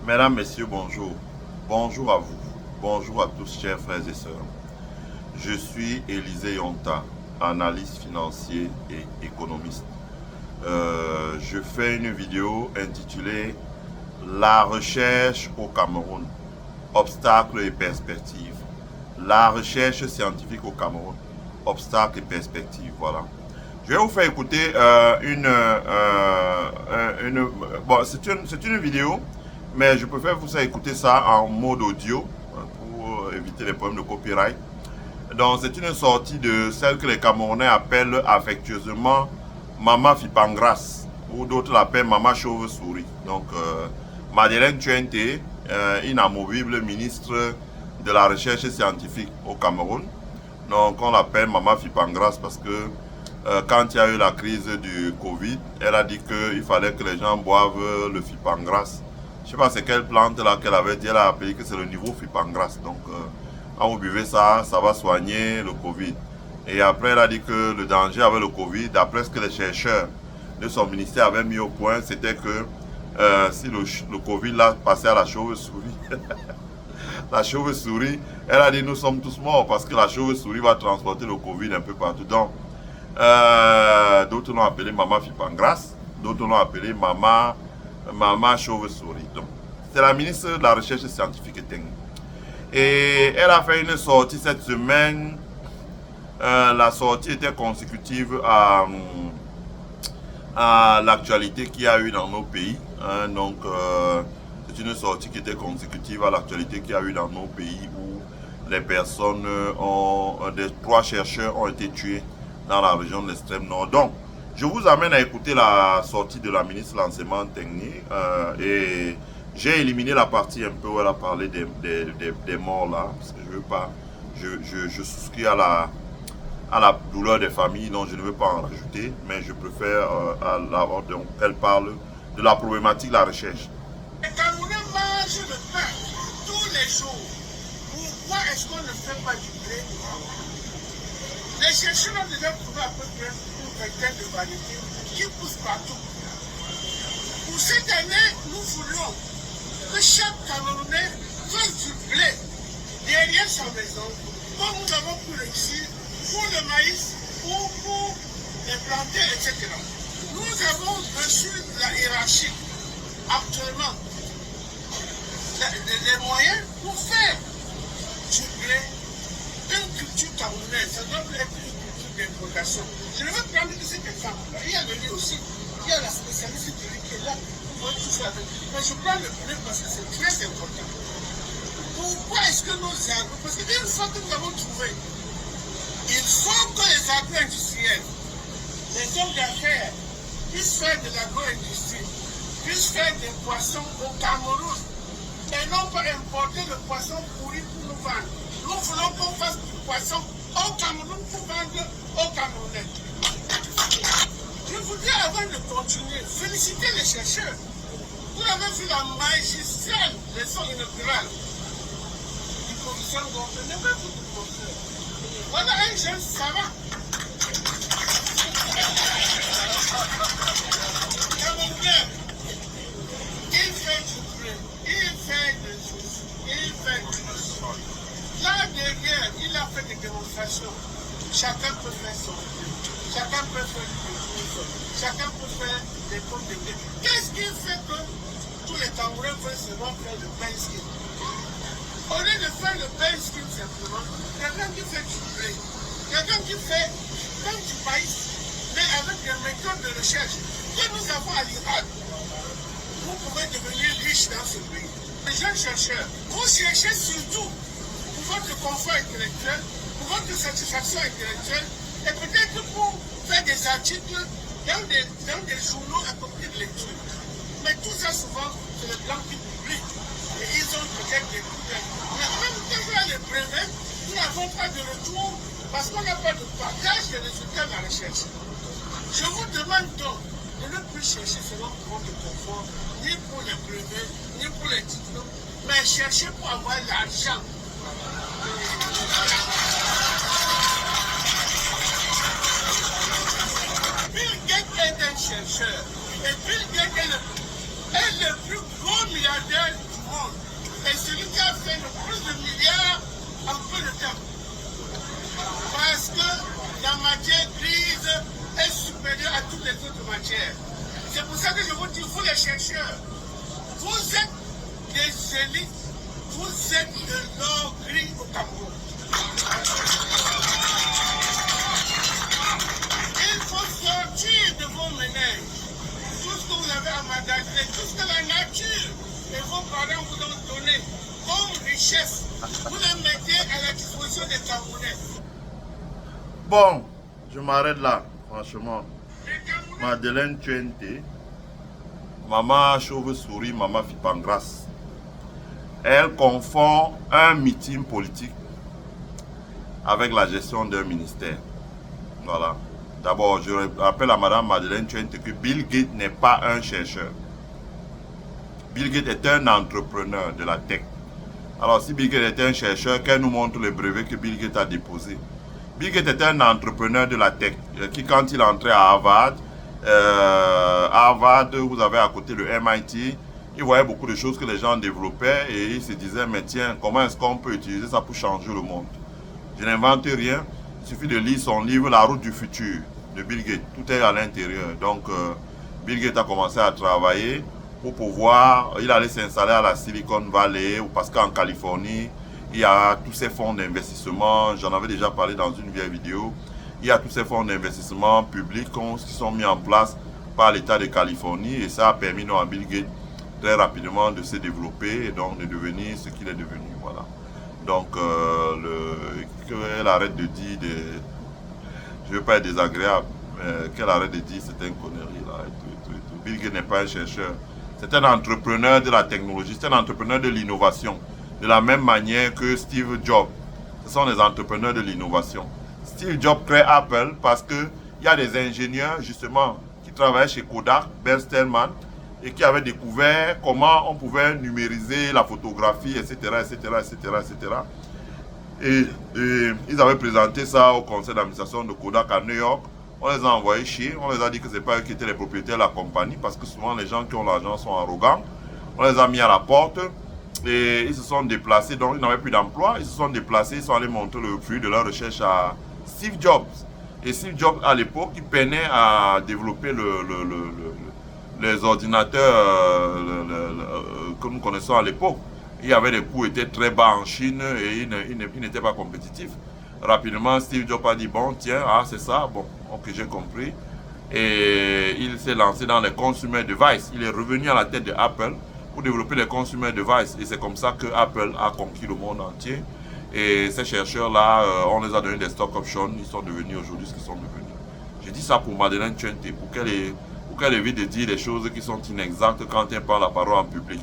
Mesdames, Messieurs, bonjour. Bonjour à vous. Bonjour à tous, chers frères et sœurs. Je suis Élisée Yonta, analyste financier et économiste. Je fais une vidéo intitulée La recherche au Cameroun, obstacles et perspectives. La recherche scientifique au Cameroun, obstacles et perspectives. Voilà. Je vais vous faire écouter bon, c'est une vidéo, mais je préfère vous faire écouter ça en mode audio pour éviter les problèmes de copyright. Donc, c'est une sortie de celle que les Camerounais appellent affectueusement Mama Fipangras, ou d'autres l'appellent Mama Chauve-souris. Donc, Madeleine Tuente, inamovible ministre de la recherche scientifique au Cameroun. Donc, on l'appelle Mama Fipangras parce que quand il y a eu la crise du Covid, elle a dit qu'il fallait que les gens boivent le Fipangras. Je ne sais pas c'est quelle plante là qu'elle avait dit, elle a appelé que c'est le niveau Fipangras. Donc, quand vous buvez ça, ça va soigner le Covid. Et après, elle a dit que le danger avec le Covid, d'après ce que les chercheurs de son ministère avaient mis au point, c'était que si le Covid là passait à la chauve-souris, la chauve-souris, elle a dit nous sommes tous morts parce que la chauve-souris va transporter le Covid un peu partout. Donc, d'autres l'ont appelé Maman Fipangras, d'autres l'ont appelé Maman Chauve-souris. Donc, c'est la ministre de la Recherche scientifique et technique. Et elle a fait une sortie cette semaine. La sortie était consécutive à l'actualité qu'il y a eu dans nos pays. Hein. Donc, c'est une sortie qui était consécutive à l'actualité qu'il y a eu dans nos pays où les personnes trois chercheurs ont été tués dans la région de l'extrême nord. Donc, je vous amène à écouter la sortie de la ministre de l'enseignement technique et j'ai éliminé la partie un peu où elle a parlé des morts là, parce que je veux pas, je souscris à la douleur des familles, donc je ne veux pas en rajouter, mais je préfère donc elle parle de la problématique de la recherche. Les Camerounais mangent le pain tous les jours. Pourquoi est-ce qu'on ne fait pas du blé? Les chercheurs ont déjà trouvé à peu près une vingtaine de variétés qui poussent partout. Pour cette année, nous voulions que chaque Camerounais fasse du blé derrière sa maison, comme nous avons pu réussir pour le maïs ou pour les plantains, etc. Nous avons reçu la hiérarchie actuellement les moyens pour faire du blé une culture camerounaise. Ça doit être une culture d'importation. Je vais prendre cet exemple-là. Il y a le riz aussi. Il y a la spécialiste du riz qui est là. Mais je prends le blé parce que c'est très important. Pourquoi est-ce que nos agros, parce qu'une fois que nous avons trouvé, il faut que les agro-industriels, les hommes d'affaires, puissent faire de l'agro-industrie, puissent faire des poissons au Cameroun, et non pas importer le poisson pourri pour nous vendre. Nous voulons qu'on fasse du poisson au Cameroun pour vendre aux Camerounais. Je voudrais, avant de continuer, féliciter les chercheurs. Vous avez vu la magistrale leçon inaugurale du professeur Gonfé. Ne pas vous du professeur. Voilà un jeune savant. Camerounais. Il fait du blé, il fait des choses, il fait du sol. Là derrière, il a fait des démonstrations. Chacun peut faire son blé. Chacun peut faire du sol. Chacun peut faire des pommes de blé. Qu'est-ce qui fait que tous les Camerounais veulent seulement faire le pain skin? Au lieu de faire le pain skin simplement, quelqu'un qui fait du blé, quelqu'un qui fait comme du maïs, mais avec des méthodes de recherche que nous avons à l'Irak, vous pouvez devenir riche dans ce pays. Les jeunes chercheurs, vous cherchez surtout pour votre confort intellectuel, pour votre satisfaction intellectuelle, et peut-être pour faire des articles dans des journaux à côté de lecture. Mais tout ça, souvent, c'est les blancs qui publient. Et ils ont peut-être des problèmes. Mais même quand on a les brevets, nous n'avons pas de retour parce qu'on n'a pas de partage des résultats de la recherche. Je vous demande donc de ne plus chercher selon votre confort, ni pour les brevets, ni pour les diplômes, mais chercher pour avoir l'argent. Bill Gates est un chercheur. Et Bill Gates est le plus gros milliardaire du est celui qui a fait le plus de milliards en peu de temps. Parce que la matière grise est supérieure à toutes les autres matières. C'est pour ça que je vous dis, vous les chercheurs, vous êtes des élites, vous êtes de l'or gris au Cameroun. Il faut sortir de vos ménages. Tout ce que vous avez emmagasiné, tout ce que la nature et vos parents vous ont donné comme richesse, vous les mettez à la disposition des Camerounais. Bon, je m'arrête là, franchement. Madeleine Tchouente, maman chauve-souris, maman Fipangras. Elle confond un meeting politique avec la gestion d'un ministère. Voilà. D'abord, je rappelle à madame Madeleine Tchouente que Bill Gates n'est pas un chercheur. Bill Gates est un entrepreneur de la tech. Alors, si Bill Gates est un chercheur, qu'elle nous montre le brevet que Bill Gates a déposé. Bill Gates est un entrepreneur de la tech qui, quand il est entré à Harvard, vous avez à côté le MIT, il voyait beaucoup de choses que les gens développaient et il se disait, mais tiens, comment est-ce qu'on peut utiliser ça pour changer le monde? Je n'invente rien, il suffit de lire son livre La route du futur de Bill Gates, tout est à l'intérieur. Donc, Bill Gates a commencé à travailler pour pouvoir, il allait s'installer à la Silicon Valley, parce qu'en Californie, il y a tous ces fonds d'investissement, j'en avais déjà parlé dans une vieille vidéo, il y a tous ces fonds d'investissement publics qui sont mis en place par l'État de Californie et ça a permis à Bill Gates très rapidement de se développer et donc de devenir ce qu'il est devenu. Voilà. Donc, qu'elle arrête de dire, je ne veux pas être désagréable, mais qu'elle arrête de dire c'est une connerie là, et tout. Bill Gates n'est pas un chercheur, c'est un entrepreneur de la technologie, c'est un entrepreneur de l'innovation. De la même manière que Steve Jobs, ce sont des entrepreneurs de l'innovation. Steve Jobs crée Apple parce qu'il y a des ingénieurs justement qui travaillaient chez Kodak, Bert Stellman, et qui avaient découvert comment on pouvait numériser la photographie, etc. Et ils avaient présenté ça au conseil d'administration de Kodak à New York. On les a envoyés chier, on les a dit que ce n'est pas eux qui étaient les propriétaires de la compagnie, parce que souvent les gens qui ont l'argent sont arrogants. On les a mis à la porte. Et ils se sont déplacés, donc ils n'avaient plus d'emploi, ils se sont déplacés, ils sont allés montrer le fruit de leur recherche à Steve Jobs. Et Steve Jobs, à l'époque, il peinait à développer les ordinateurs que nous connaissons à l'époque. Il y avait des coûts qui étaient très bas en Chine et il n'était pas compétitif. Rapidement, Steve Jobs a dit, bon, tiens, c'est ça, bon, ok, j'ai compris. Et il s'est lancé dans les consumer devices. Il est revenu à la tête de Apple pour développer les consumer devices. Et c'est comme ça que Apple a conquis le monde entier. Et ces chercheurs-là, on les a donné des stock options. Ils sont devenus aujourd'hui ce qu'ils sont devenus. J'ai dit ça pour Madeleine Tchouente, pour qu'elle évite de dire des choses qui sont inexactes quand elle parle la parole en public.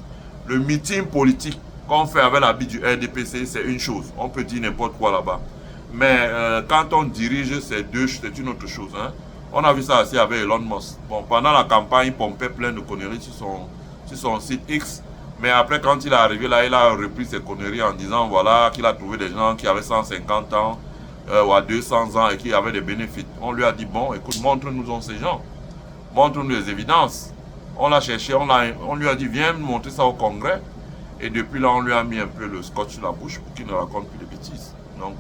Le meeting politique qu'on fait avec l'habit du RDPC, c'est une chose. On peut dire n'importe quoi là-bas. Mais quand on dirige, c'est une autre chose. Hein. On a vu ça aussi avec Elon Musk. Bon, pendant la campagne, il pompait plein de conneries sur son site X, mais après quand il est arrivé là, il a repris ses conneries en disant voilà qu'il a trouvé des gens qui avaient 150 ans ou à 200 ans et qui avaient des bénéfices. On lui a dit bon, écoute, montre-nous ces gens, montre-nous les évidences. On l'a cherché, on lui a dit viens nous montrer ça au Congrès et depuis là on lui a mis un peu le scotch sur la bouche pour qu'il ne raconte plus de bêtises. Donc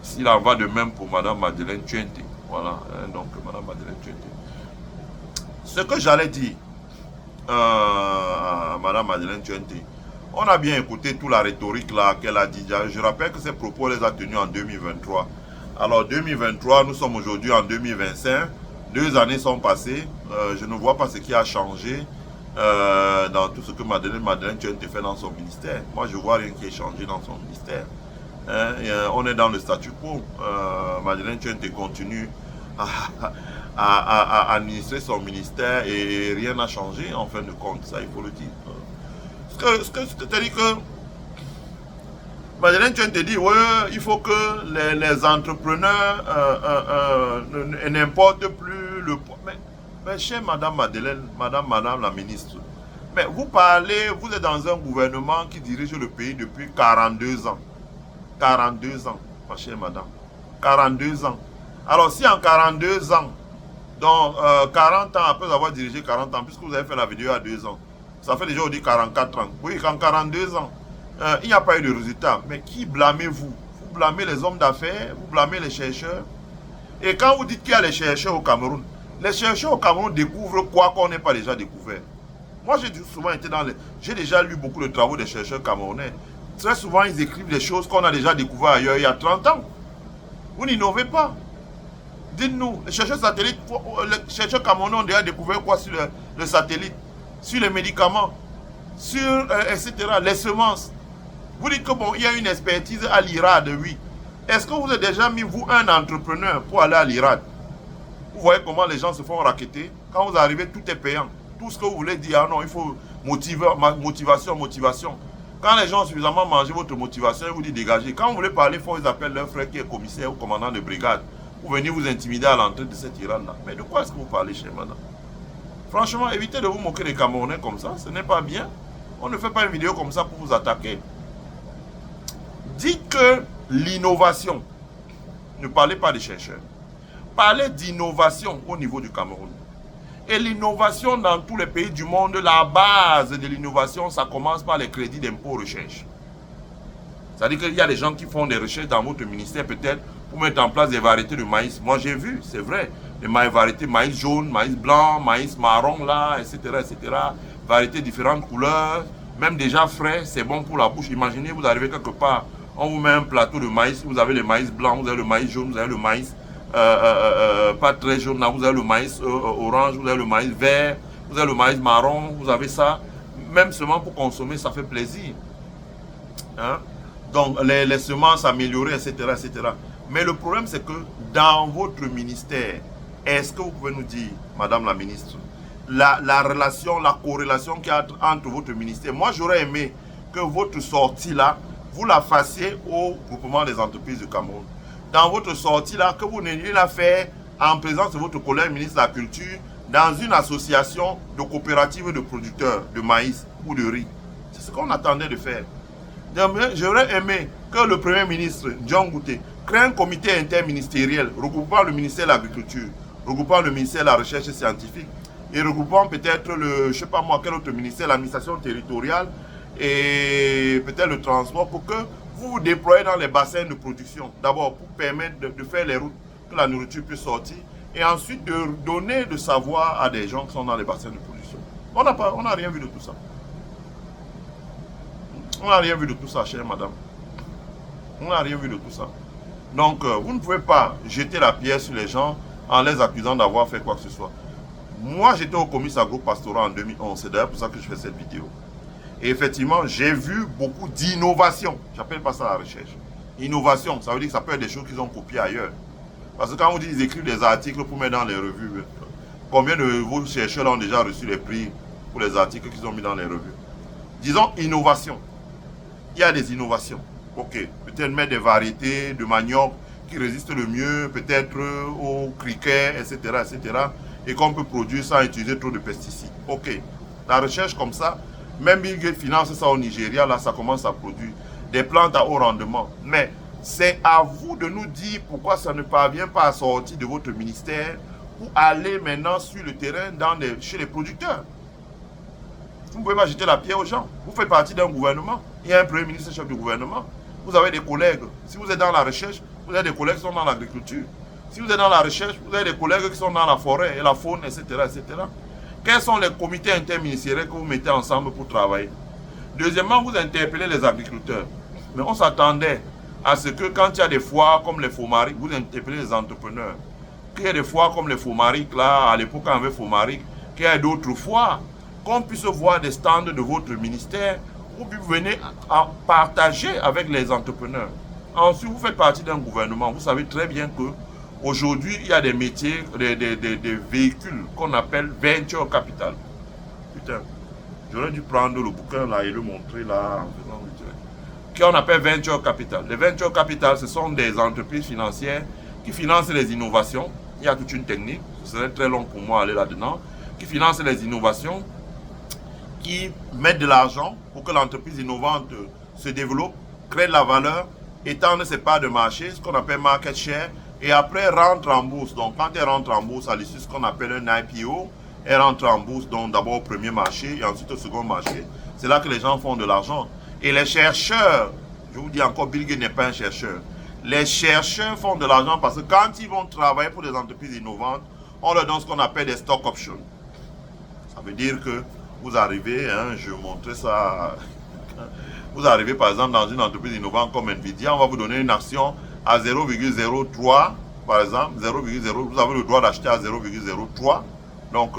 s'il en va de même pour madame Madeleine Tchouente, voilà, hein, donc madame Madeleine Tchouente. Ce que j'allais dire madame Madeleine Tchouente, on a bien écouté toute la rhétorique là qu'elle a dit. Je rappelle que ces propos les a tenus en 2023. Alors 2023, nous sommes aujourd'hui en 2025. 2 années sont passées. Je ne vois pas ce qui a changé dans tout ce que Madeleine Tchouente fait dans son ministère. Moi, je ne vois rien qui ait changé dans son ministère. Hein, on est dans le statu quo. Madeleine Tchouente continue à administrer son ministère et rien n'a changé en fin de compte, ça il faut le dire. C'est-à-dire que Madeleine Tchouente dit ouais, il faut que les entrepreneurs n'importent plus le poids. Mais chère madame Madeleine, madame la ministre, mais vous parlez, vous êtes dans un gouvernement qui dirige le pays depuis 42 ans. 42 ans, ma chère madame. 42 ans. Alors si en 42 ans, donc 40 ans après avoir dirigé 40 ans, puisque vous avez fait la vidéo à 2 ans, ça fait déjà aujourd'hui 44 ans. Oui, en 42 ans, il n'y a pas eu de résultat. Mais qui blâmez-vous? Vous blâmez les hommes d'affaires, vous blâmez les chercheurs. Et quand vous dites qu'il y a les chercheurs au Cameroun, les chercheurs au Cameroun découvrent quoi qu'on n'ait pas déjà découvert. Moi, j'ai souvent été dans les... J'ai déjà lu beaucoup de travaux des chercheurs camerounais. Très souvent, ils écrivent des choses qu'on a déjà découvertes ailleurs il y a 30 ans. Vous n'innovez pas. Dites-nous, les chercheurs satellites, les chercheurs camerounais ont déjà découvert quoi sur le satellite, sur les médicaments, sur, etc., les semences. Vous dites que bon, il y a une expertise à l'IRAD, oui. Est-ce que vous avez déjà mis, vous, un entrepreneur pour aller à l'IRAD? Vous voyez comment les gens se font racketter. Quand vous arrivez, tout est payant. Tout ce que vous voulez dire, ah non, il faut motivation. Quand les gens ont suffisamment mangé votre motivation, ils vous disent dégagez. Quand vous voulez parler, il faut qu'ils appellent leur frère qui est commissaire ou commandant de brigade. Vous venez vous intimider à l'entrée de cette IRAD-là. Mais de quoi est-ce que vous parlez chez madame? Franchement, évitez de vous moquer des Camerounais comme ça. Ce n'est pas bien. On ne fait pas une vidéo comme ça pour vous attaquer. Dites que l'innovation, ne parlez pas des chercheurs. Parlez d'innovation au niveau du Cameroun. Et l'innovation dans tous les pays du monde, la base de l'innovation, ça commence par les crédits d'impôt recherche. C'est-à-dire qu'il y a des gens qui font des recherches dans votre ministère peut-être pour mettre en place des variétés de maïs. Moi j'ai vu, c'est vrai, des variétés maïs jaune, maïs blanc, maïs marron là, etc., etc. Variétés différentes couleurs, même déjà frais, c'est bon pour la bouche. Imaginez, vous arrivez quelque part, on vous met un plateau de maïs, vous avez le maïs blanc, vous avez le maïs jaune, vous avez le maïs pas très jaune, là, vous avez le maïs orange, vous avez le maïs vert, vous avez le maïs marron, vous avez ça. Même seulement pour consommer, ça fait plaisir. Hein? Donc, les semences améliorées, etc., etc. Mais le problème, c'est que dans votre ministère, est-ce que vous pouvez nous dire, Madame la ministre, la relation, la corrélation qu'il y a entre votre ministère? Moi, j'aurais aimé que votre sortie là, vous la fassiez au groupement des entreprises du Cameroun. Dans votre sortie là, que vous n'ayez la fait en présence de votre collègue ministre de la Culture, dans une association de coopératives de producteurs de maïs ou de riz. C'est ce qu'on attendait de faire. J'aurais aimé que le Premier ministre, John Gouté, crée un comité interministériel regroupant le ministère de l'Agriculture, regroupant le ministère de la Recherche scientifique et regroupant peut-être le, je sais pas moi, quel autre ministère, l'administration territoriale et peut-être le transport pour que vous vous déployez dans les bassins de production. D'abord pour permettre de faire les routes, que la nourriture puisse sortir et ensuite de donner le savoir à des gens qui sont dans les bassins de production. On n'a rien vu de tout ça. On n'a rien vu de tout ça, chère madame. On n'a rien vu de tout ça. Donc, vous ne pouvez pas jeter la pierre sur les gens en les accusant d'avoir fait quoi que ce soit. Moi, j'étais au Comice Agro-Pastoral en 2011. C'est d'ailleurs pour ça que je fais cette vidéo. Et effectivement, j'ai vu beaucoup d'innovation. J'appelle pas ça la recherche. Innovation, ça veut dire que ça peut être des choses qu'ils ont copiées ailleurs. Parce que quand vous dites qu'ils écrivent des articles pour mettre dans les revues, combien de vos chercheurs ont déjà reçu les prix pour les articles qu'ils ont mis dans les revues? Disons innovation. Il y a des innovations. Ok, peut-être mettre des variétés de manioc qui résistent le mieux, peut-être au criquet, etc., etc. Et qu'on peut produire sans utiliser trop de pesticides. Ok, la recherche comme ça, même Bill Gates finance ça au Nigeria, là ça commence à produire des plantes à haut rendement. Mais c'est à vous de nous dire pourquoi ça ne parvient pas à sortir de votre ministère pour aller maintenant sur le terrain chez les producteurs. Vous ne pouvez pas jeter la pierre aux gens. Vous faites partie d'un gouvernement. Il y a un premier ministre chef du gouvernement. Vous avez des collègues. Si vous êtes dans la recherche, vous avez des collègues qui sont dans l'agriculture. Si vous êtes dans la recherche, vous avez des collègues qui sont dans la forêt et la faune, etc., etc. Quels sont les comités interministériels que vous mettez ensemble pour travailler? Deuxièmement, vous interpellez les agriculteurs. Mais on s'attendait à ce que quand il y a des foires comme les Fomaric, vous interpellez les entrepreneurs. Qu'il y ait des foires comme les Fomaric, là, à l'époque on avait Fomaric, qu'il y ait d'autres foires, qu'on puisse voir des stands de votre ministère où vous venez à partager avec les entrepreneurs. Ensuite, vous faites partie d'un gouvernement. Vous savez très bien que aujourd'hui, il y a des métiers, des véhicules qu'on appelle venture capital. Putain, j'aurais dû prendre le bouquin là et le montrer là en faisant le direct. Qu'on appelle venture capital. Les venture capital, ce sont des entreprises financières qui financent les innovations. Il y a toute une technique, ce serait très long pour moi aller là-dedans, qui financent les innovations, qui mettent de l'argent pour que l'entreprise innovante se développe, crée de la valeur, étende ses parts de marché, ce qu'on appelle market share, et après rentre en bourse. Donc quand elle rentre en bourse, à l'issue de ce qu'on appelle un IPO, elle rentre en bourse, donc d'abord au premier marché et ensuite au second marché. C'est là que les gens font de l'argent. Et les chercheurs, je vous dis encore, Bill Gates n'est pas un chercheur. Les chercheurs font de l'argent parce que quand ils vont travailler pour des entreprises innovantes, on leur donne ce qu'on appelle des stock options. Ça veut dire que vous arrivez, hein, je vais montrer ça. Vous arrivez par exemple dans une entreprise innovante comme Nvidia, on va vous donner une action à 0,03 par exemple, 0,0, vous avez le droit d'acheter à 0,03. Donc,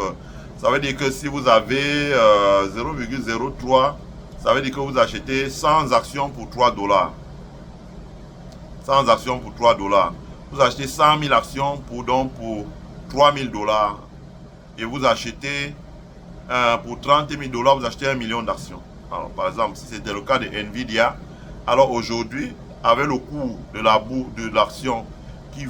ça veut dire que si vous avez 0,03, ça veut dire que vous achetez 100 actions pour 3 $. 100 actions pour 3 $. Vous achetez 100 000 actions pour 3 000 $. Et vous achetez pour 30 000 $, vous achetez 1 million d'actions. Alors, par exemple, si c'était le cas de Nvidia, alors aujourd'hui, avec le cours de l'action qui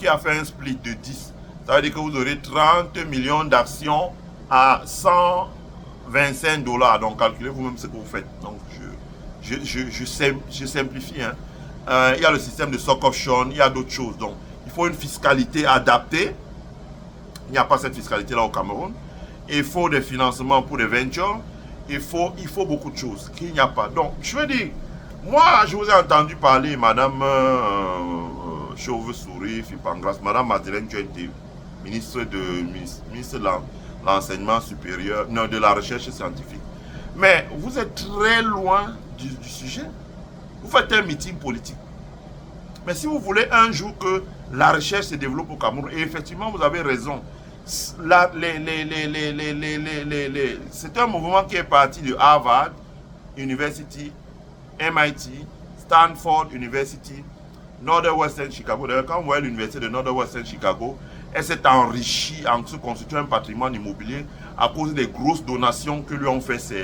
a fait un split de 10, ça veut dire que vous aurez 30 millions d'actions à 125 $. Donc, calculez vous-même ce que vous faites. Donc, je simplifie. Hein. Il y a le système de stock option, il y a d'autres choses. Donc, il faut une fiscalité adaptée. Il n'y a pas cette fiscalité-là au Cameroun. Il faut des financements pour des ventures. Il faut beaucoup de choses qu'il n'y a pas. Donc, je veux dire, moi, je vous ai entendu parler, Madame Chauve-Souris, Fipangras, Madame Madeleine, tu as été ministre de l'enseignement supérieur, non, de la recherche scientifique. Mais vous êtes très loin du sujet. Vous faites un meeting politique. Mais si vous voulez un jour que la recherche se développe au Cameroun, et effectivement, vous avez raison, c'est un mouvement qui est parti de Harvard University, MIT, Stanford University, Northwestern Chicago. D'ailleurs, quand vous voyez l'université de Northwestern Chicago, elle s'est enrichie en se constituant un patrimoine immobilier à cause des grosses donations que lui ont fait ses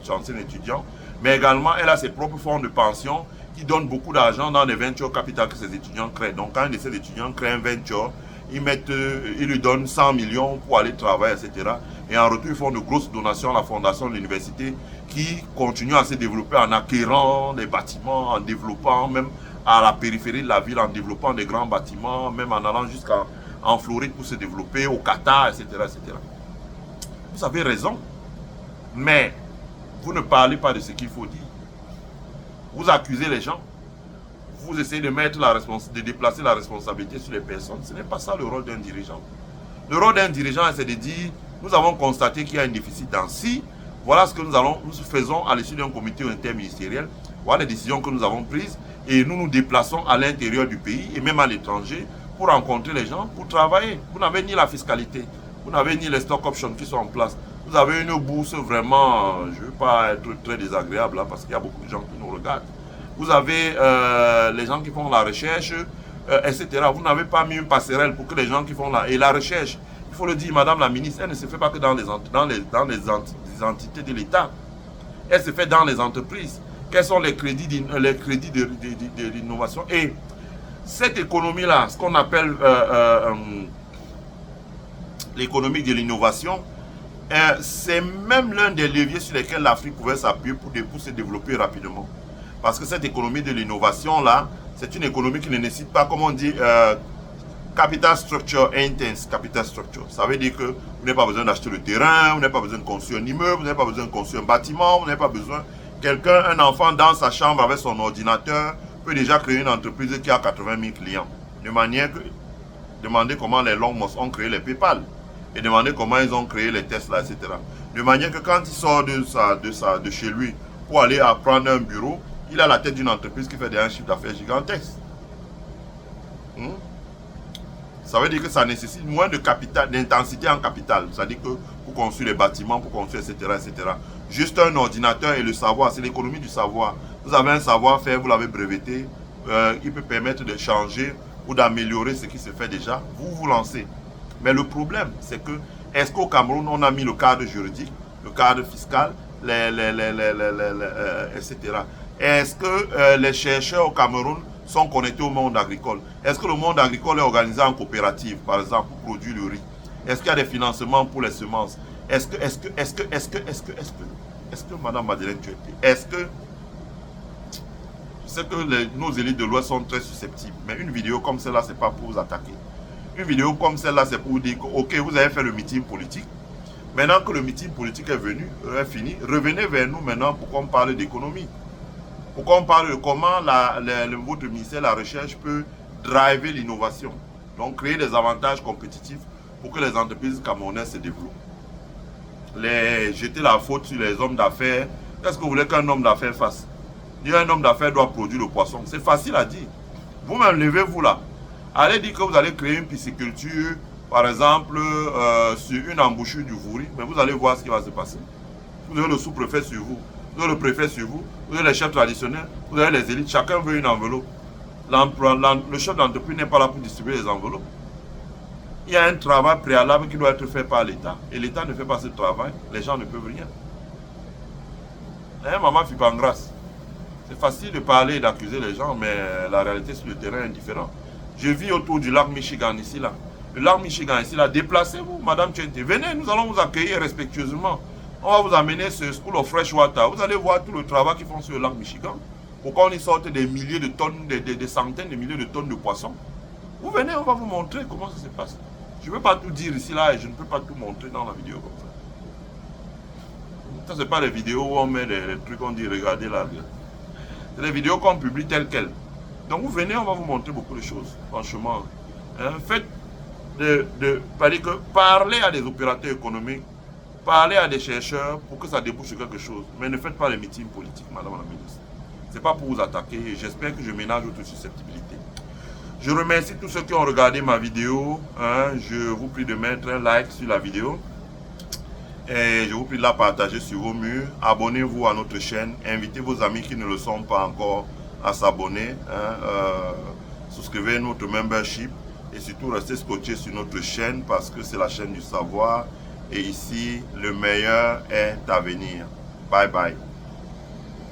anciens étudiants. Mais également, elle a ses propres fonds de pension qui donnent beaucoup d'argent dans les venture capital que ses étudiants créent. Donc, quand un de ses étudiants crée un venture, ils lui donnent 100 millions pour aller travailler, etc. Et en retour, ils font de grosses donations à la fondation de l'université qui continue à se développer en acquérant des bâtiments, en développant même à la périphérie de la ville, en développant des grands bâtiments, même en allant jusqu'en Floride pour se développer, au Qatar, etc., etc. Vous avez raison, mais vous ne parlez pas de ce qu'il faut dire. Vous accusez les gens. Vous essayez de déplacer la responsabilité sur les personnes. Ce n'est pas ça le rôle d'un dirigeant. Le rôle d'un dirigeant, c'est de dire, nous avons constaté qu'il y a un déficit dans ci, voilà ce que nous faisons à l'issue d'un comité interministériel, voilà les décisions que nous avons prises, et nous nous déplaçons à l'intérieur du pays, et même à l'étranger, pour rencontrer les gens, pour travailler. Vous n'avez ni la fiscalité, vous n'avez ni les stock options qui sont en place. Vous avez une bourse vraiment, je ne veux pas être très désagréable, là, parce qu'il y a beaucoup de gens qui nous regardent. Vous avez les gens qui font la recherche, etc. Vous n'avez pas mis une passerelle pour que les gens qui font la recherche, il faut le dire, Madame la ministre, elle ne se fait pas que dans les entités de l'État. Elle se fait dans les entreprises. Quels sont les crédits de l'innovation? Et cette économie-là, ce qu'on appelle l'économie de l'innovation, c'est même l'un des leviers sur lesquels l'Afrique pouvait s'appuyer pour se développer rapidement. Parce que cette économie de l'innovation là, c'est une économie qui ne nécessite pas, comme on dit, capital structure intense, capital structure. Ça veut dire que vous n'avez pas besoin d'acheter le terrain, vous n'avez pas besoin de construire un immeuble, vous n'avez pas besoin de construire un bâtiment, vous n'avez pas besoin... Quelqu'un, un enfant dans sa chambre avec son ordinateur, peut déjà créer une entreprise qui a 80 000 clients. De manière que, demandez comment les Elon Musk ont créé les PayPal. Et demandez comment ils ont créé les Tesla, etc. De manière que quand il sort de chez lui pour aller prendre un bureau, il a la tête d'une entreprise qui fait un chiffre d'affaires gigantesque. Ça veut dire que ça nécessite moins de capital, d'intensité en capital. C'est-à-dire que pour construire les bâtiments, pour construire, etc., etc. Juste un ordinateur et le savoir, c'est l'économie du savoir. Vous avez un savoir-faire, vous l'avez breveté, il peut permettre de changer ou d'améliorer ce qui se fait déjà. Vous vous lancez. Mais le problème, c'est que, est-ce qu'au Cameroun, on a mis le cadre juridique, le cadre fiscal, etc. Est-ce que les chercheurs au Cameroun sont connectés au monde agricole? Est-ce que le monde agricole est organisé en coopérative, par exemple, pour produire le riz? Est-ce qu'il y a des financements pour les semences? Est-ce que, Madame Madeleine, est-ce que, je sais que nos élites de l'Ouest sont très susceptibles, mais une vidéo comme celle-là, c'est pas pour vous attaquer. Une vidéo comme celle-là, c'est pour vous dire que, ok, vous avez fait le meeting politique, Maintenant que le meeting politique est fini, revenez vers nous maintenant pour qu'on parle d'économie. Pour qu'on parle de comment votre ministère de la Recherche peut driver l'innovation. Donc créer des avantages compétitifs pour que les entreprises camerounaises se développent. Jeter la faute sur les hommes d'affaires. Qu'est-ce que vous voulez qu'un homme d'affaires fasse? Dire un homme d'affaires doit produire le poisson. C'est facile à dire. Vous-même, levez-vous là. Allez dire que vous allez créer une pisciculture, par exemple, sur une embouchure du Vouri. Mais vous allez voir ce qui va se passer. Vous avez le sous-préfet sur vous. Vous avez le préfet sur vous. Vous avez les chefs traditionnels. Vous avez les élites. Chacun veut une enveloppe. Le chef d'entreprise n'est pas là pour distribuer les enveloppes. Il y a un travail préalable qui doit être fait par l'État. Et l'État ne fait pas ce travail. Les gens ne peuvent rien. Maman fait pas en grâce. C'est facile de parler et d'accuser les gens, mais la réalité sur le terrain est différente. Je vis autour du lac Michigan ici, là. Le lac Michigan ici, là. Déplacez-vous, Madame Tchente. Venez, nous allons vous accueillir respectueusement. On va vous amener ce School of Fresh Water. Vous allez voir tout le travail qu'ils font sur le lac Michigan. Pour qu'on y sorte des milliers de tonnes, des centaines de milliers de tonnes de poissons. Vous venez, on va vous montrer comment ça se passe. Je ne peux pas tout dire ici, là, et je ne peux pas tout montrer dans la vidéo comme ça. Ça, ce n'est pas les vidéos où on met les trucs, on dit, regardez là. C'est les vidéos qu'on publie telles quelles. Donc, vous venez, on va vous montrer beaucoup de choses, franchement. Faites parlez à des opérateurs économiques, parlez à des chercheurs pour que ça débouche sur quelque chose. Mais ne faites pas les meetings politiques, Madame la ministre. Ce n'est pas pour vous attaquer, et j'espère que je ménage votre susceptibilité. Je remercie tous ceux qui ont regardé ma vidéo. Je vous prie de mettre un like sur la vidéo. Et je vous prie de la partager sur vos murs. Abonnez-vous à notre chaîne. Invitez vos amis qui ne le sont pas encore à s'abonner. Souscrivez à notre membership. Et surtout, restez scotchés sur notre chaîne parce que c'est la chaîne du savoir. Et ici, le meilleur est à venir. Bye bye.